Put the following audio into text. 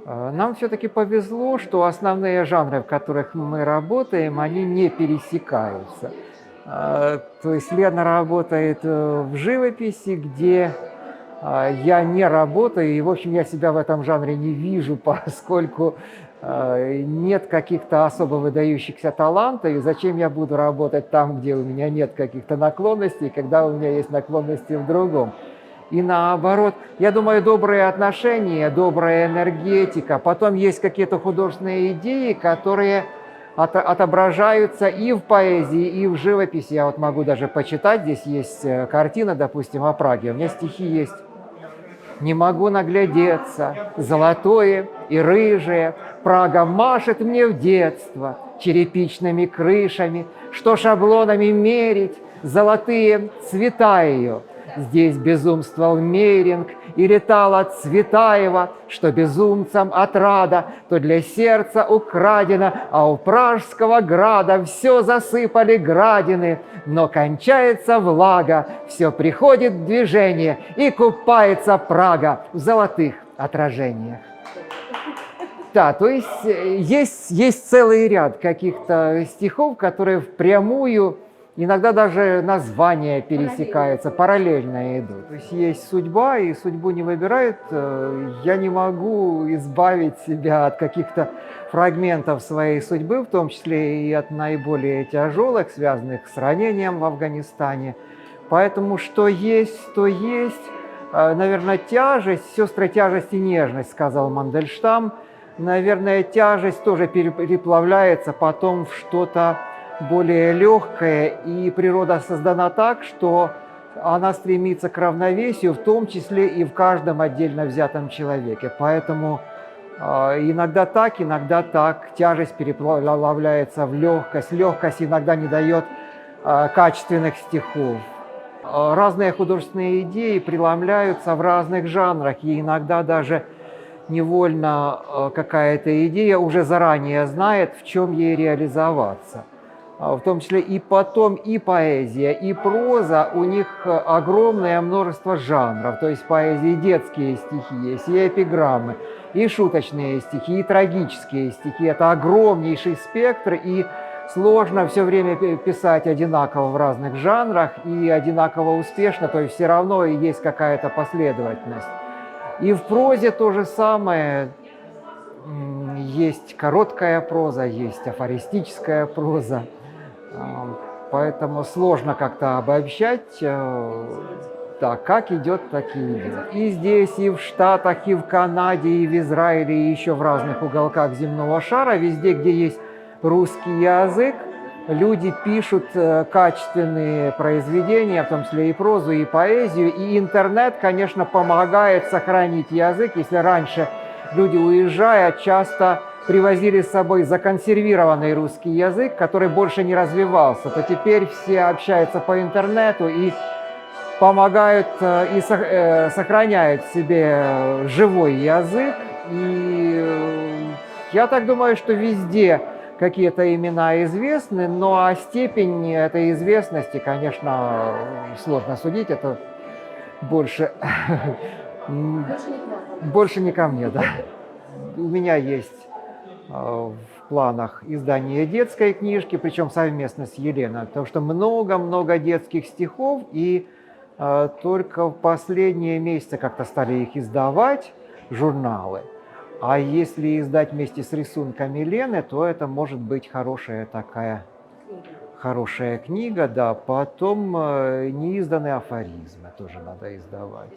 Нам все-таки повезло, что основные жанры, в которых мы работаем, они не пересекаются. То есть Лена работает в живописи, где я не работаю, и, в общем, я себя в этом жанре не вижу, поскольку нет каких-то особо выдающихся талантов, и зачем я буду работать там, где у меня нет каких-то наклонностей, когда у меня есть наклонности в другом. И наоборот, я думаю, добрые отношения, добрая энергетика, потом есть какие-то художественные идеи, которые отображаются и в поэзии, и в живописи. Я вот могу даже почитать, здесь есть картина, допустим, о Праге, у меня стихи есть. Не могу наглядеться, золотое и рыжее, Прага машет мне в детство черепичными крышами, что шаблонами мерить золотые цвета ее. Здесь безумствовал Меринг и летала Цветаева, что безумцам отрада, то для сердца украдено, а у Пражского града все засыпали градины, но кончается влага, все приходит в движение, и купается Прага в золотых отражениях. Да, то есть есть целый ряд каких-то стихов, которые впрямую, иногда даже названия пересекаются, параллельно идут. То есть судьба, и судьбу не выбирают. Я не могу избавить себя от каких-то фрагментов своей судьбы, в том числе и от наиболее тяжелых, связанных с ранением в Афганистане. Поэтому что есть, то есть. Наверное, тяжесть, сестры тяжесть и нежность, сказал Мандельштам. Наверное, тяжесть тоже переплавляется потом в что-то более легкое, и природа создана так, что она стремится к равновесию, в том числе и в каждом отдельно взятом человеке. Поэтому иногда так, тяжесть переплавляется в легкость, легкость иногда не дает качественных стихов. Разные художественные идеи преломляются в разных жанрах, и иногда даже невольно какая-то идея уже заранее знает, в чем ей реализоваться. В том числе и потом и поэзия, и проза, у них огромное множество жанров. То есть в поэзии детские стихи есть, и эпиграммы, и шуточные стихи, и трагические стихи. Это огромнейший спектр, и сложно все время писать одинаково в разных жанрах и одинаково успешно, то есть все равно есть какая-то последовательность. И в прозе то же самое. Есть короткая проза, есть афористическая проза. Поэтому сложно как-то обобщать. Да, как идет, так и идет. И здесь, и в Штатах, и в Канаде, и в Израиле, и еще в разных уголках земного шара, везде, где есть русский язык, люди пишут качественные произведения, в том числе и прозу, и поэзию. И интернет, конечно, помогает сохранить язык. Если раньше люди, уезжая, часто привозили с собой законсервированный русский язык, который больше не развивался, то теперь все общаются по интернету и помогают и сохраняют в себе живой язык. И я так думаю, что везде какие-то имена известны, но о степени этой известности, конечно, сложно судить. Это больше не ко мне, да. У меня есть в планах издание детской книжки, причем совместно с Еленой, потому что много-много детских стихов, и только в последние месяцы как-то стали их издавать, журналы. А если издать вместе с рисунками Лены, то это может быть хорошая книга, да. Потом неизданные афоризмы тоже надо издавать.